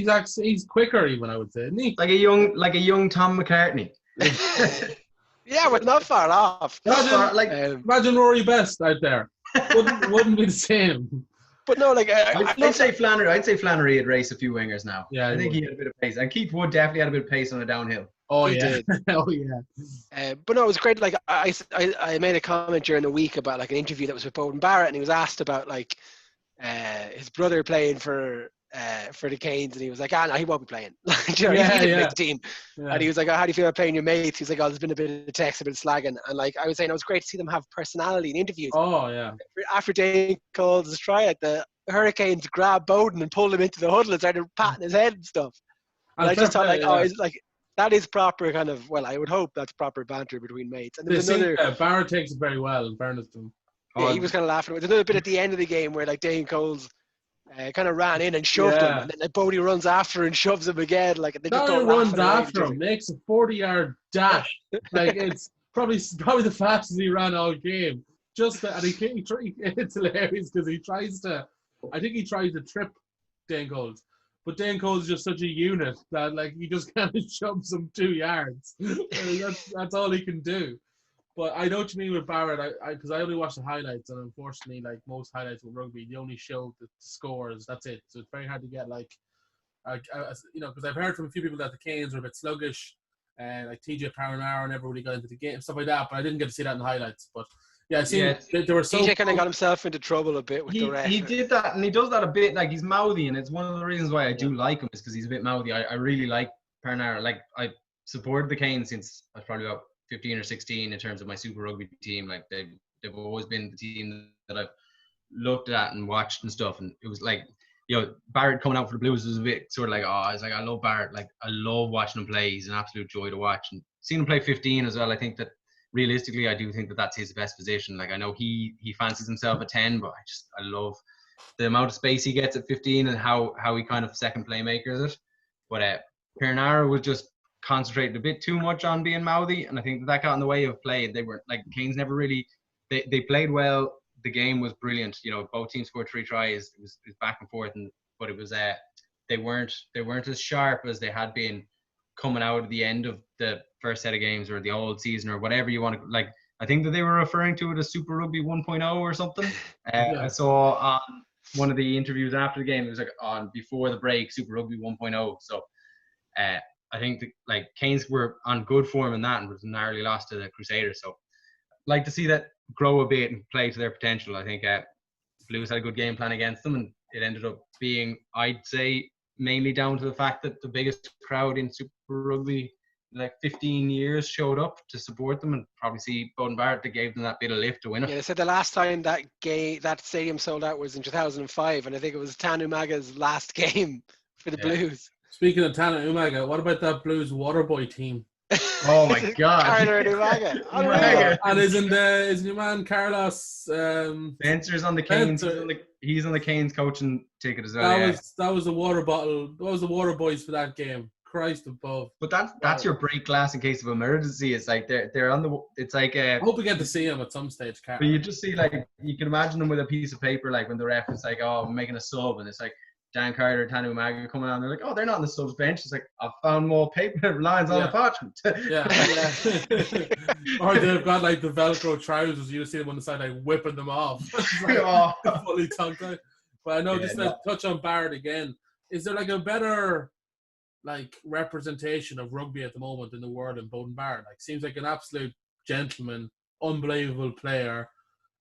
quicker even, I would say, isn't he? Like a young Tom McCartney. Yeah, but not far off. Imagine Rory Best out there. Wouldn't be the same. But no, like I'd say Flannery had raced a few wingers now. Yeah, I think he had a bit of pace, and Keith Wood definitely had a bit of pace on the downhill. Oh, he yeah. did. Oh, yeah. But no, it was great. Like, I made a comment during the week about like an interview that was with Bowden Barrett, and he was asked about like his brother playing for the Canes, and he was like, no, he won't be playing. He didn't make the team. Yeah. And he was like, how do you feel about playing your mates? He was like, there's been a bit of text, a bit of slagging. And like I was saying, it was great to see them have personality in interviews. Oh, yeah. After Dane Coles' try at the Hurricanes grabbed Bowden and pulled him into the huddle and started patting his head and stuff. And I just thought, it's like, that is proper kind of, well, I would hope that's proper banter between mates. And there was Barrett takes it very well, in fairness to him. Yeah, he was kind of laughing. There's another bit at the end of the game where like Dane Coles kind of ran in and shoved him, and then like, Bodie runs after and shoves him again. Like, they just don't runs after him, makes a 40-yard dash. Like, it's probably the fastest he ran all game. It's hilarious because he tries to trip Dane Coles. But Dane Coles is just such a unit that like he just kind of shoves him 2 yards. That's all he can do. But I know what you mean with Barrett, because I only watch the highlights, and unfortunately, like most highlights with rugby, they only show the scores. That's it. So it's very hard to get because I've heard from a few people that the Canes were a bit sluggish, and like TJ Paranara never really got into the game, stuff like that. But I didn't get to see that in the highlights. But yeah, they were so. TJ kind of got himself into trouble a bit with the ref. He did that, and he does that a bit. Like, he's mouthy, and it's one of the reasons why I do like him is because he's a bit mouthy. I really like Paranara. Like, I supported the Canes since I was probably about 15 or 16 in terms of my Super Rugby team. Like, they've always been the team that I've looked at and watched and stuff. And it was like, Barrett coming out for the Blues was a bit sort of like, I was like, I love Barrett. Like, I love watching him play. He's an absolute joy to watch. And seeing him play 15 as well, I think that realistically, I do think that that's his best position. Like, I know he fancies himself at 10, but I love the amount of space he gets at 15 and how he kind of second playmakers it. But Pernara was just concentrated a bit too much on being mouthy, and I think that got in the way of play. They were like, Canes never really they played well. The game was brilliant. Both teams scored 3 tries. It was back and forth, but it was they weren't as sharp as they had been coming out of the end of the first set of games or the old season or whatever you want to like. I think that they were referring to it as Super Rugby 1.0 or something. I saw on one of the interviews after the game, it was like on before the break, Super Rugby 1.0. So I think like Canes were on good form in that and was narrowly lost to the Crusaders. So like to see that grow a bit and play to their potential. I think Blues had a good game plan against them, and it ended up being, I'd say, mainly down to the fact that the biggest crowd in Super Rugby like 15 years showed up to support them, and probably see Bowden Barrett that gave them that bit of lift to win it. Yeah, they said the last time that stadium sold out was in 2005, and I think it was Tanu Maga's last game for the Blues. Speaking of Tana Umaga, what about that Blues Waterboy team? Oh my God! Carter Umaga. And isn't your man Carlos Spencer's on the Canes? He's on the Canes coaching ticket as well. That was the water bottle. That was the water boys for that game. Christ above. But that's your break glass in case of emergency. It's like they're on the. It's like. I hope we get to see him at some stage, Carter. But you just see, like, you can imagine them with a piece of paper, like when the ref is like, "Oh, I'm making a sub," and it's like, Dan Carter, Tanu Umaga coming on. They're like, oh, they're not on the subs bench. It's like, I've found more paper lines on the parchment. Yeah. Or they've got like the Velcro trousers. You see them on the side, like whipping them off. Like, fully tucked out. But I know, just to touch on Barrett again, is there like a better like representation of rugby at the moment in the world than Bowden Barrett? Like, seems like an absolute gentleman, unbelievable player.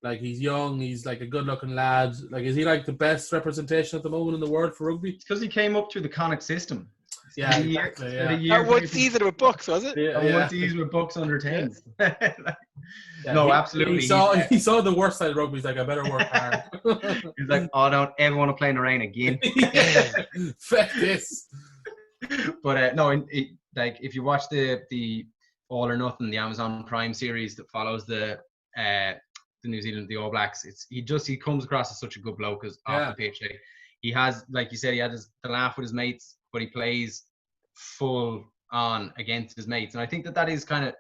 Like, he's young, he's like a good-looking lad. Like, is he like the best representation at the moment in the world for rugby? It's because he came up through the Connacht system. Yeah, exactly. One season with Bucks, was it? One season with Bucks under 10s. No, absolutely. He saw the worst side of rugby. He's like, I better work hard. He's like, oh, I don't ever want to play in the rain again. Fuck this. But no, like if you watch the All or Nothing, the Amazon Prime series that follows the New Zealand, the All Blacks, he comes across as such a good bloke off the pitch. Like, he has, like you said, he had the laugh with his mates, but he plays full on against his mates, and I think that is kind of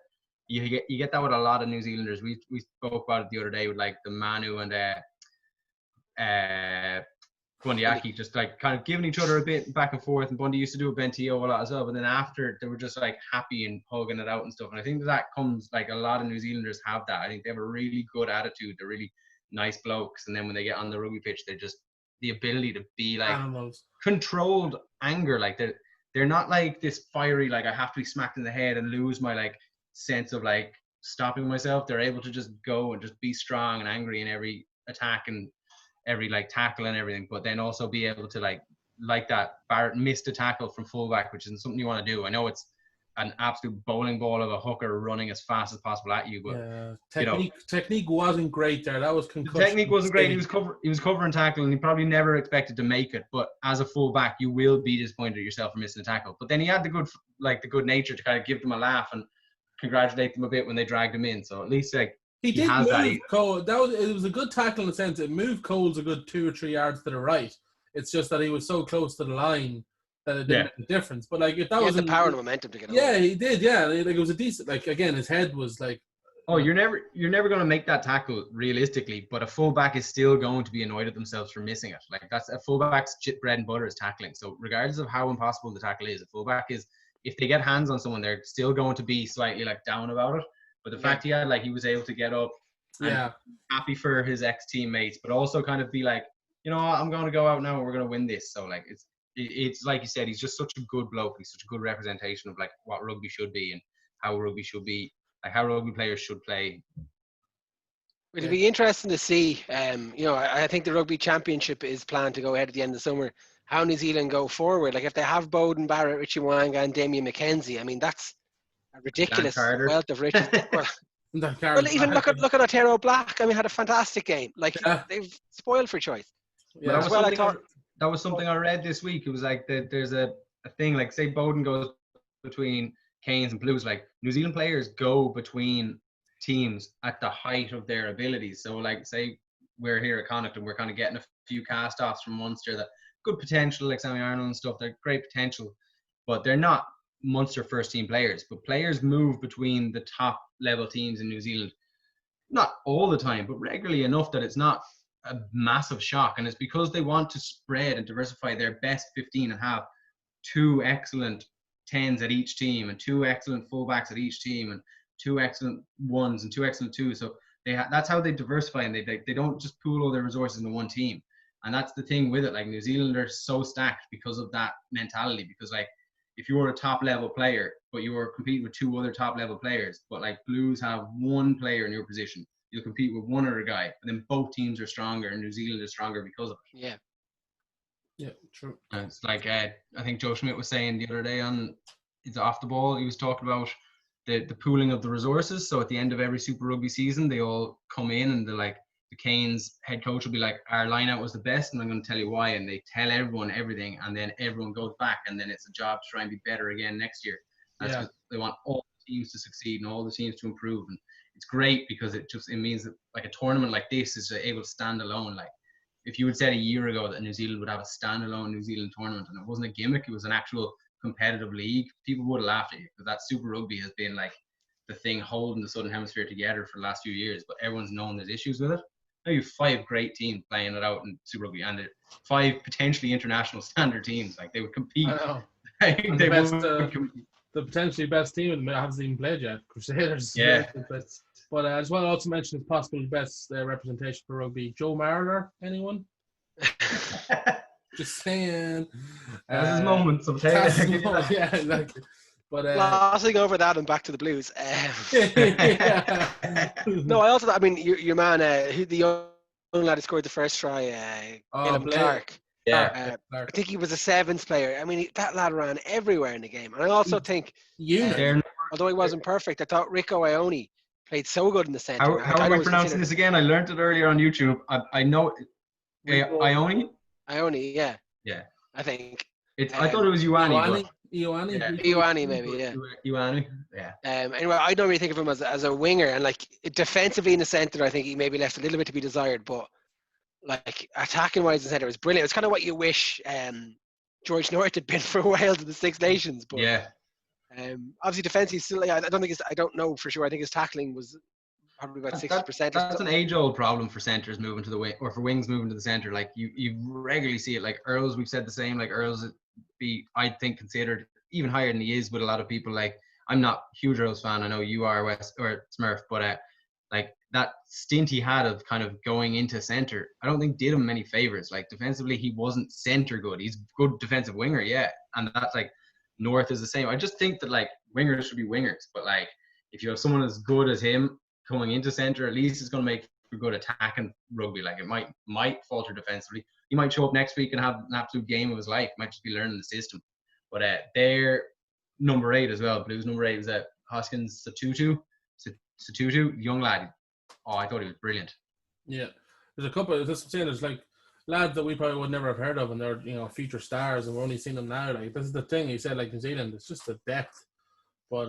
you get that with a lot of New Zealanders. We spoke about it the other day with like the Manu and Bundyaki, just like kind of giving each other a bit back and forth. And Bundy used to do a Bentio a lot as well, but then after they were just like happy and hugging it out and stuff. And I think that comes, like, a lot of New Zealanders have that. I think they have a really good attitude. They're really nice blokes, and then when they get on the rugby pitch, they're just the ability to be like controlled anger. Like they're not like this fiery, like I have to be smacked in the head and lose my like sense of like stopping myself. They're able to just go and just be strong and angry in every attack and every like tackle and everything, but then also be able to like that Barrett missed a tackle from fullback, which isn't something you want to do. I know it's an absolute bowling ball of a hooker running as fast as possible at you, but technique wasn't great there. That was concussion. Technique wasn't great. He was covering tackle, and he probably never expected to make it. But as a fullback, you will be disappointed at yourself for missing a tackle. But then he had the good nature to kind of give them a laugh and congratulate them a bit when they dragged him in. So at least like he did move Cole. It was a good tackle in the sense it moved Cole's a good 2 or 3 yards to the right. It's just that he was so close to the line that it didn't make a difference. But like if that was the power and momentum to get over. Yeah, he did. Yeah, like it was a decent. Like again, his head was like. Oh, you're never going to make that tackle realistically, but a fullback is still going to be annoyed at themselves for missing it. Like that's a fullback's bread and butter is tackling. So regardless of how impossible the tackle is, a fullback is, if they get hands on someone, they're still going to be slightly like down about it. But the fact he was able to get up, and happy for his ex-teammates, but also kind of be like, you know, I'm going to go out now and we're going to win this. So like it's like you said, he's just such a good bloke. He's such a good representation of like what rugby should be and how rugby should be, like how rugby players should play. It'll be interesting to see. I think the Rugby Championship is planned to go ahead at the end of the summer. How New Zealand go forward. Like if they have Bowden Barrett, Richie Mwanga and Damien McKenzie, I mean that's a ridiculous wealth of riches. Well, even look at Aotearoa Black. I mean, had a fantastic game. Like they've spoiled for choice. Yeah, that was something I read this week. It was like there's a thing like, say Bowden goes between Canes and Blues. Like New Zealand players go between teams at the height of their abilities. So like say we're here at Connacht and we're kind of getting a few cast-offs from Munster that good potential, like Sammy Arnold and stuff. They're great potential, but they're not Munster first team players. But players move between the top level teams in New Zealand, not all the time, but regularly enough that it's not a massive shock. And it's because they want to spread and diversify their best 15 and have 2 excellent 10s at each team and 2 excellent fullbacks at each team and 2 excellent 1s and 2 excellent 2s. So that's how they diversify, and they don't just pool all their resources into one team. And that's the thing with it. Like New Zealand are so stacked because of that mentality. Because like if you were a top level player, but you were competing with 2 other top level players, but like Blues have 1 player in your position, you'll compete with 1 other guy, and then both teams are stronger, and New Zealand is stronger because of it. Yeah, true. And it's like I think Joe Schmidt was saying the other day on It's Off the Ball. He was talking about the pooling of the resources. So at the end of every Super Rugby season, they all come in and they're like, the Canes head coach will be like, our line-out was the best, and I'm going to tell you why. And they tell everyone everything, and then everyone goes back, and then it's a job to try and be better again next year. That's because they want all the teams to succeed and all the teams to improve. And it's great because it means that like a tournament like this is able to stand alone. Like if you had said a year ago that New Zealand would have a standalone New Zealand tournament and it wasn't a gimmick, it was an actual competitive league, people would have laughed at you, because that Super Rugby has been like the thing holding the Southern Hemisphere together for the last few years. But everyone's known there's issues with it. Now you have 5 great teams playing it out in Super Rugby, and 5 potentially international standard teams. Like, they would compete. I know. Like, And they the best, would compete. the potentially best team hasn't even played yet, Crusaders. Yeah. But I just want to also mention his possible best representation for rugby, Joe Marler. Anyone? Just saying. That's his moment. So yeah, exactly. But glossing over that and back to the Blues. No, I mean your man, the young lad who scored the first try, Caleb Clark. Yeah, I think he was a sevens player. I mean, that lad ran everywhere in the game. And I also think, although he wasn't perfect, I thought Rico Ione played so good in the centre. How am I pronouncing this again? I learned it earlier on YouTube. I know Ione. Ione, yeah. Yeah. I think. I thought it was Ioane. Ioane, maybe, yeah. Ioane, yeah. Anyway, I don't really think of him as a winger, and like defensively in the centre, I think he maybe left a little bit to be desired, but like attacking wise in the centre was brilliant. It's kind of what you wish George North had been for a while to the Six Nations, but yeah. Obviously defensively still. I don't know for sure. I think his tackling was probably about 60%. That's an age-old problem for centres moving to the wing, or for wings moving to the centre. Like you regularly see it. Like Earls, we've said the same. Like Earls be, I think, considered even higher than he is with a lot of people. Like, I'm not a huge Earls fan. I know you are, West or Smurf, but like that stint he had of kind of going into centre, I don't think did him many favors. Like defensively, he wasn't centre good. He's a good defensive winger, yeah, and that's like North is the same. I just think that like wingers should be wingers, but like if you have someone as good as him coming into centre, at least it's going to make for good attacking rugby. Like, it might falter defensively. He might show up next week and have an absolute game of his life. Might just be learning the system. But they're number 8 as well. Blues number 8 was Hoskins Satutu, young lad. Oh, I thought he was brilliant. Yeah, there's a couple. That's what I'm saying. There's like lads that we probably would never have heard of, and they're future stars, and we're only seeing them now. Like, this is the thing. He said, like, New Zealand, it's just the depth. But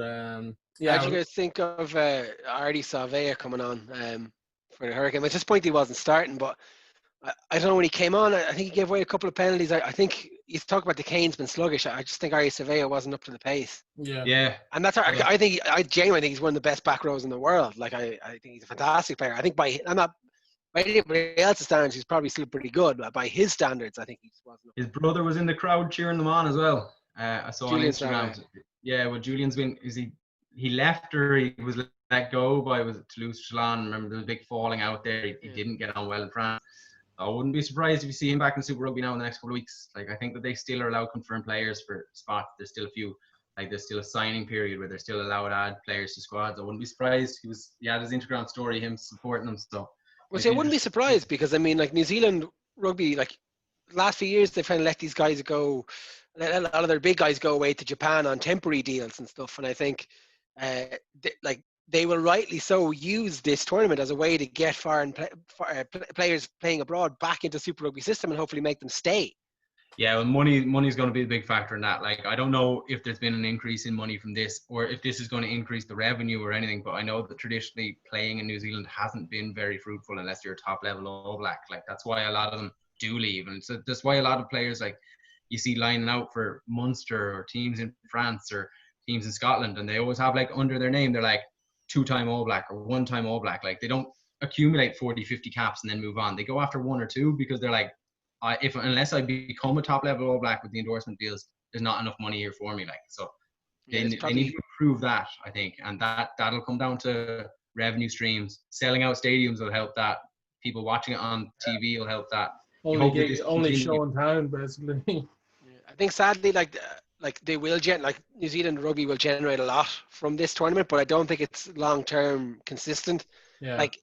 yeah. How do you guys think of Artie Salvea coming on for the Hurricane? At this point, he wasn't starting, but I don't know when he came on. I think he gave away a couple of penalties. I think you talk about the Cane's been sluggish. I just think Artie Salvea wasn't up to the pace. Yeah. And that's I genuinely think he's one of the best back rows in the world. Like, I think he's a fantastic player. I think by anybody else's standards, he's probably still pretty good. But by his standards, I think he just wasn't. His brother was in the crowd cheering them on as well. I saw Julian's on Instagram. Yeah, well, Julian's been. He left or he was let go by Toulouse Chalon? Remember, there was a big falling out there. He didn't get on well in France. I wouldn't be surprised if you see him back in Super Rugby now in the next couple of weeks. Like, I think that they still are allowed confirmed players for spots. There's still a few. Like, there's still a signing period where they're still allowed to add players to squads. I wouldn't be surprised. He had his Instagram story, him supporting them. So, well, see, I wouldn't be surprised because, I mean, like, New Zealand rugby, like, last few years they've kind of let these guys go. A lot of their big guys go away to Japan on temporary deals and stuff. And I think, they will rightly so use this tournament as a way to get foreign players playing abroad back into Super Rugby system and hopefully make them stay. Yeah, well, money's going to be a big factor in that. Like, I don't know if there's been an increase in money from this or if this is going to increase the revenue or anything, but I know that traditionally playing in New Zealand hasn't been very fruitful unless you're a top level All Black. Like, that's why a lot of them do leave. And so that's why a lot of players, like, you see lining out for Munster or teams in France or teams in Scotland, and they always have, like, under their name, they're like 2-time All Black or 1-time All Black. Like, they don't accumulate 40, 50 caps and then move on. They go after 1 or 2 because they're like, unless I become a top level All Black with the endorsement deals, there's not enough money here for me. Like, so they need to improve that, I think, and that'll come down to revenue streams. Selling out stadiums will help that. People watching it on TV will help that. Only show in town, basically. I think sadly, like they will New Zealand rugby will generate a lot from this tournament, but I don't think it's long term consistent. Yeah. Like,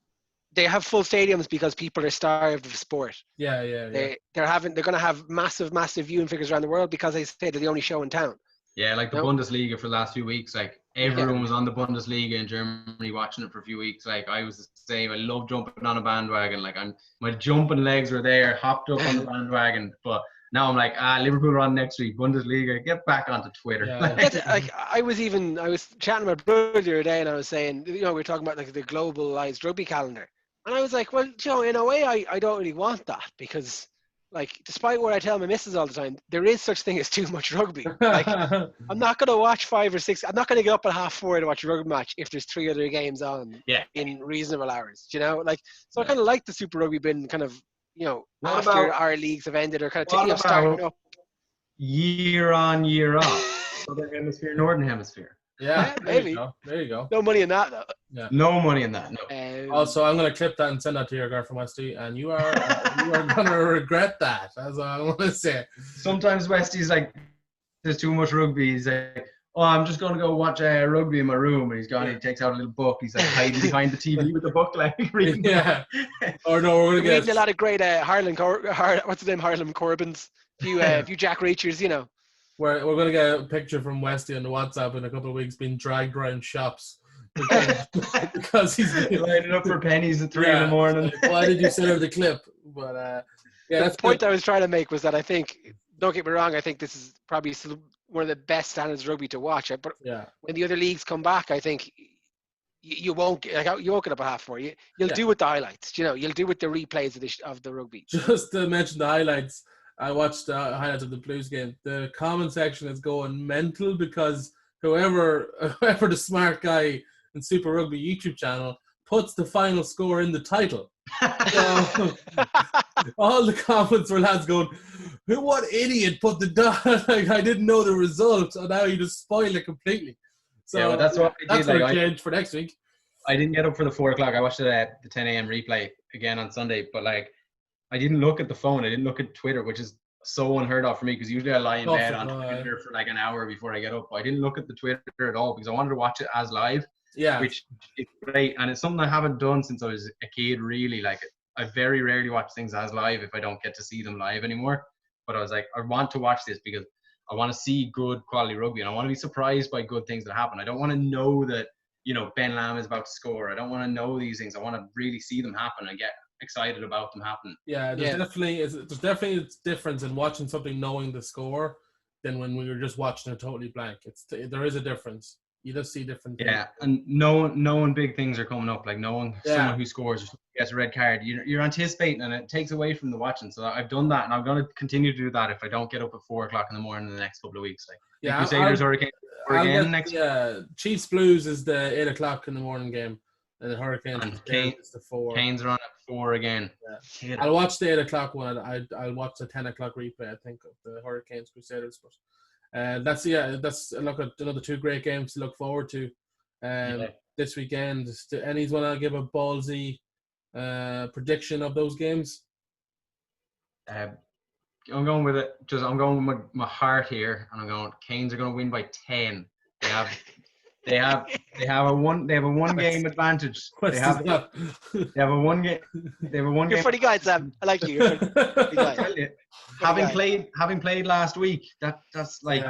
they have full stadiums because people are starved of sport. Yeah. They're going to have massive viewing figures around the world because they say they're the only show in town. Yeah, like the Bundesliga for the last few weeks. Like, everyone was on the Bundesliga in Germany watching it for a few weeks. Like, I was the same. I love jumping on a bandwagon. Like, my jumping legs were there, hopped up on the bandwagon. But now I'm like, Liverpool are on next week, Bundesliga. Get back onto Twitter. Yeah. I was chatting with my brother the other day, and I was saying, we were talking about, like, the globalized rugby calendar, and I was like, well, in a way, I don't really want that because like, despite what I tell my missus all the time, there is such thing as too much rugby. Like, I'm not going to watch 5 or 6. I'm not going to get up at 4:30 to watch a rugby match if there's 3 other games on in reasonable hours. You know, like, so I kind of like the Super Rugby being kind of, after our leagues have ended or kind of starting up. Year on, year off. Southern Hemisphere, Northern Hemisphere. Yeah, maybe. There you go. No money in that, though. Yeah. No money in that. No. Also, I'm going to clip that and send that to your girl from Westy, and you are going to regret that. That's all I want to say. Sometimes Westy's like, there's too much rugby. He's like, oh, I'm just going to go watch rugby in my room. And he's gone, he takes out a little book. He's like hiding behind the TV with the book, like reading. Yeah. Or no, we're going to get a lot of great Harlan Corbins. A few Jack Reachers, We're going to get a picture from Westy on the WhatsApp in a couple of weeks being dragged around shops. Because he's lining up for pennies at 3 in the morning. Why did you send her the clip? But the point I was trying to make was that I think, don't get me wrong, I think this is probably one of the best standards of rugby to watch. But when the other leagues come back, I think you won't get up at 4:30. You'll do with the highlights. You'll do with the replays of the rugby. Just to mention the highlights, I watched the highlights of the Blues game. The comment section is going mental because whoever the smart guy in Super Rugby YouTube channel puts the final score in the title. So, all the comments were lads going, what idiot put the dot? Like, I didn't know the result, and now you just spoil it completely. So that's what I did. That's change for next week. I didn't get up for the 4 o'clock. I watched it at the 10 a.m. replay again on Sunday, but like, I didn't look at the phone. I didn't look at Twitter, which is so unheard of for me because usually I lie in bed on Twitter for like an hour before I get up. I didn't look at the Twitter at all because I wanted to watch it as live. Yeah, which is great, and it's something I haven't done since I was a kid. Really, like, I very rarely watch things as live if I don't get to see them live anymore. But I was like, I want to watch this because I want to see good quality rugby, and I want to be surprised by good things that happen. I don't want to know that Ben Lamb is about to score. I don't want to know these things. I want to really see them happen and get excited about them happening. Yeah, there's definitely a difference in watching something knowing the score than when we were just watching it totally blank. There is a difference. You just see different things. Yeah, and knowing big things are coming up, like knowing someone who scores or gets a red card, you're anticipating, and it takes away from the watching. So I've done that, and I'm going to continue to do that if I don't get up at 4 o'clock in the morning in the next couple of weeks. Like, Crusaders Hurricanes next. Yeah, Chiefs Blues is the 8 o'clock in the morning game, and the Hurricanes is the 4. Canes are on at 4 again. Yeah. I'll watch the 8 o'clock one. I'll watch the 10 o'clock replay, I think, of the Hurricanes Crusaders, but. That's look at another 2 great games to look forward to this weekend. Anyone want to give a ballsy prediction of those games? I'm going with it. I'm going with my heart here, and I'm going. Canes are going to win by 10. They have a one game advantage. They have a one game. You're a funny guy, Sam. I like you. You're a funny guy. Having played last week, that's like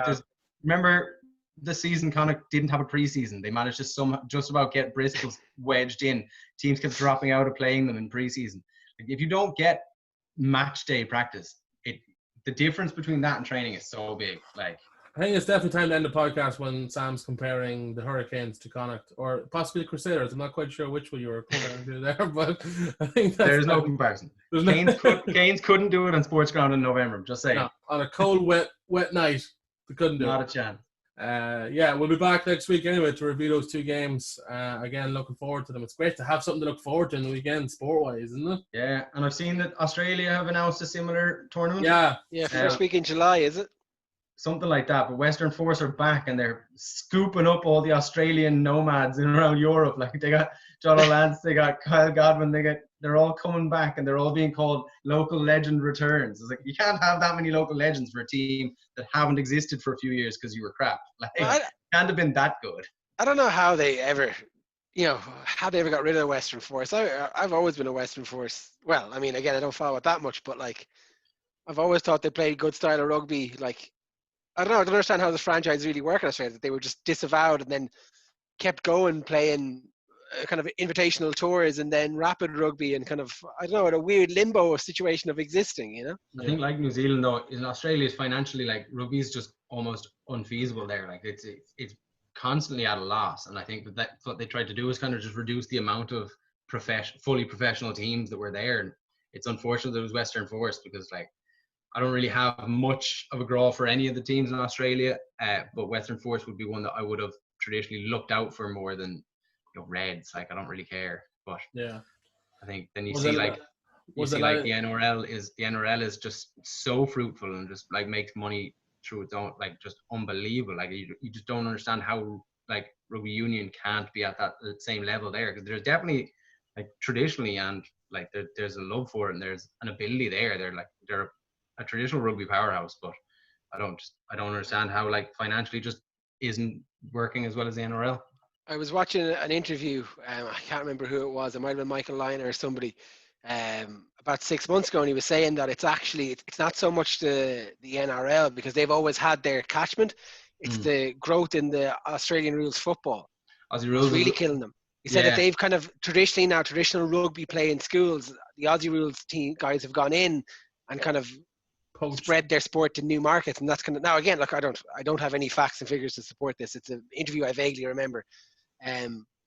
remember the season kind of didn't have a preseason. They managed to just about get Bristol wedged in. Teams kept dropping out of playing them in preseason. Like, if you don't get match day practice, the difference between that and training is so big. Like, I think it's definitely time to end the podcast when Sam's comparing the Hurricanes to Connacht, or possibly the Crusaders. I'm not quite sure which one you were comparing to there, but I think there's no comparison. Canes couldn't do it on sports ground in November. I'm just saying. No, on a cold, wet night, they couldn't do it. Not a chance. We'll be back next week anyway to review those 2 games. Again, looking forward to them. It's great to have something to look forward to in the weekend, sport-wise, isn't it? Yeah, and I've seen that Australia have announced a similar tournament. Yeah, first week in July, is it? Something like that, but Western Force are back and they're scooping up all the Australian nomads in around Europe. Like, they got John O'Lance, they got Kyle Godwin, they're all coming back and they're all being called local legend returns. It's like, you can't have that many local legends for a team that haven't existed for a few years because you were crap. Like, it can't have been that good. I don't know how they ever got rid of the Western Force. I've always been a Western Force. Well, I mean, again, I don't follow it that much, but like, I've always thought they played good style of rugby. Like, I don't know. I don't understand how the franchise really work in Australia. That they were just disavowed and then kept going playing kind of invitational tours and then rapid rugby and kind of, I don't know, in a weird limbo situation of existing. I think like New Zealand though, in Australia is financially, like, rugby is just almost unfeasible there. Like, it's constantly at a loss, and I think that's what they tried to do is kind of just reduce the amount of fully professional teams that were there. And it's unfortunate that it was Western Force because, like, I don't really have much of a grow for any of the teams in Australia, but Western Force would be one that I would have traditionally looked out for more than Reds. Like I don't really care, but Yeah. I think then you Was see it like like the NRL is just so fruitful and just like makes money through its own, like just unbelievable. Like you just don't understand how like rugby union can't be at that same level there, because there's definitely like traditionally and like there's a love for it and there's an ability there. They're a traditional rugby powerhouse, but I don't understand how like financially just isn't working as well as the NRL. I was watching an interview. I can't remember who it was. It might have been Michael Lyon or somebody. About 6 months ago, and he was saying that it's not so much the NRL, because they've always had their catchment. It's the growth in the Australian rules football. Aussie rules It's really killing them. He said that they've kind of traditional rugby play in schools. The Aussie rules team guys have gone in and kind of spread their sport to new markets, and that's kind of now again. Look, I don't have any facts and figures to support this. It's an interview I vaguely remember.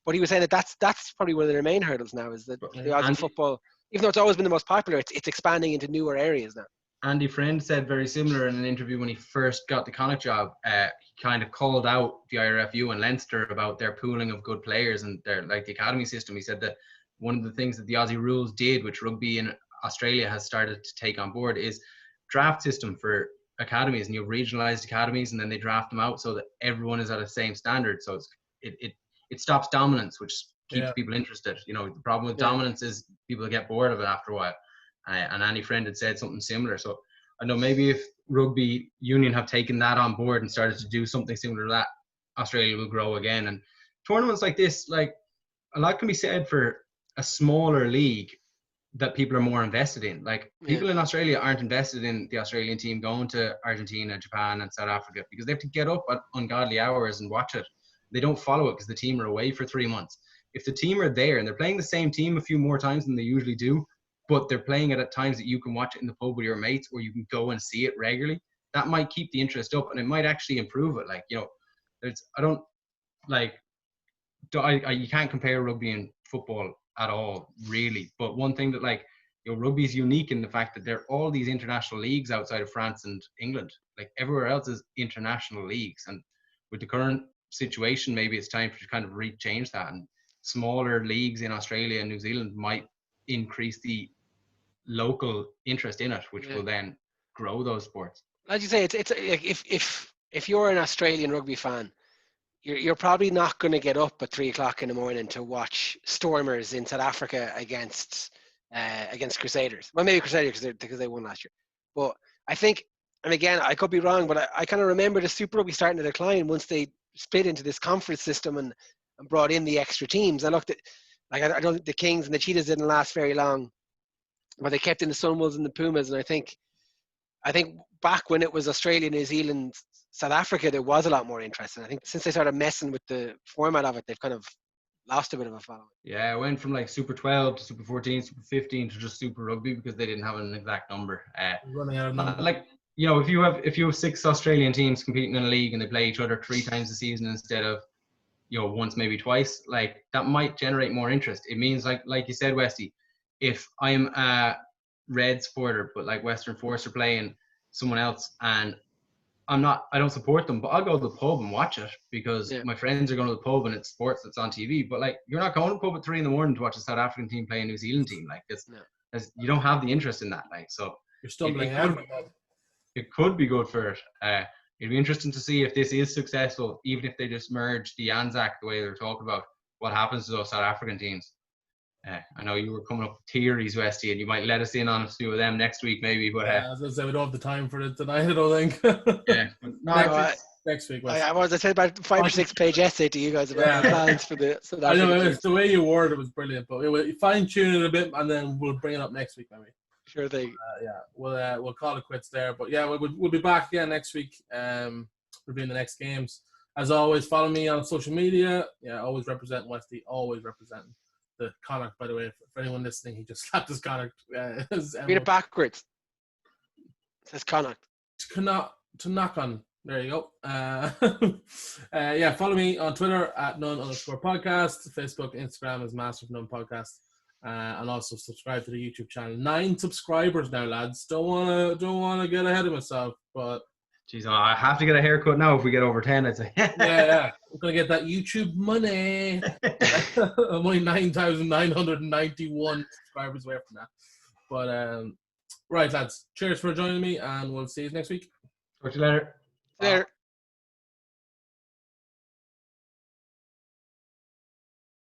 But he was saying that that's probably one of their main hurdles now, is that the Aussie football, even though it's always been the most popular, it's expanding into newer areas now. Andy Friend said very similar in an interview when he first got the Connacht job. He kind of called out the IRFU and Leinster about their pooling of good players and their like the academy system. He said that one of the things that the Aussie rules did, which rugby in Australia has started to take on board, is draft system for academies, and you have regionalized academies, and then they draft them out so that everyone is at the same standard. So it stops dominance, which keeps people interested. The problem with dominance is people get bored of it after a while. And Andy Friend had said something similar. So I know maybe if rugby union have taken that on board and started to do something similar to that, Australia will grow again. And tournaments like this, like a lot can be said for a smaller league that people are more invested in. Like people in Australia aren't invested in the Australian team going to Argentina, Japan and South Africa, because they have to get up at ungodly hours and watch it. They don't follow it because the team are away for 3 months. If the team are there and they're playing the same team a few more times than they usually do, but they're playing it at times that you can watch it in the pub with your mates, or you can go and see it regularly, that might keep the interest up and it might actually improve it. Like, you can't compare rugby and football at all, really. But one thing that rugby is unique in the fact that there are all these international leagues outside of France and England. Like everywhere else is international leagues, and with the current situation, maybe it's time to kind of change that, and smaller leagues in Australia and New Zealand might increase the local interest in it, which will then grow those sports. As you say, it's like if you're an Australian rugby fan, you're probably not going to get up at 3:00 in the morning to watch Stormers in South Africa against Crusaders. Well, maybe Crusaders because they won last year. But I think, and again, I could be wrong, but I kind of remember the Super Rugby starting to decline once they split into this conference system and brought in the extra teams. I looked at, I don't think the Kings and the Cheetahs didn't last very long, but they kept in the Sunwolves and the Pumas. And I think back when it was Australia, New Zealand, South Africa, there was a lot more interest. And I think since they started messing with the format of it, they've kind of lost a bit of a following. Yeah, it went from like Super 12 to Super 14, Super 15 to just Super Rugby because they didn't have an exact number. Running out of numbers. If you have 6 Australian teams competing in a league and they play each other 3 times a season instead of once, maybe twice, like that might generate more interest. It means like you said, Westy, if I'm a Red supporter but like Western Force are playing someone else and I don't support them, but I'll go to the pub and watch it because my friends are going to the pub and it's sports that's on TV. But like, you're not going to the pub at 3 a.m. to watch a South African team play a New Zealand team. Like you don't have the interest in that. Like, so you're stumbling it could be good for it. It'd be interesting to see if this is successful, even if they just merge the Anzac the way they're talking about. What happens to those South African teams? I know you were coming up with theories, Westy, and you might let us in on a few of them next week, maybe. But I was going to say we don't have the time for it tonight, I don't think. Next week. I said about 5 or 6 page essay to you guys about the plans for the. So I know it's the way you worded it was brilliant, but we'll fine tune it a bit, and then we'll bring it up next week, maybe. Sure thing. We'll call it quits there, but we'll be back again next week, reviewing the next games. As always, follow me on social media. Always represent Westy, always representing the Connacht, by the way. For anyone listening, he just slapped his Connacht. Read it backwards. It says Connacht. To knock on. There you go. Follow me on Twitter at @none_podcast. Facebook, Instagram is Master of None Podcast. and also subscribe to the YouTube channel. 9 subscribers now, lads. Don't wanna get ahead of myself, but Jeez, I have to get a haircut now if we get over 10, I'd say. yeah, I'm gonna get that YouTube money. I'm only 9,991 subscribers away from that. But right, lads, cheers for joining me, and we'll see you next week. Talk to you later. There.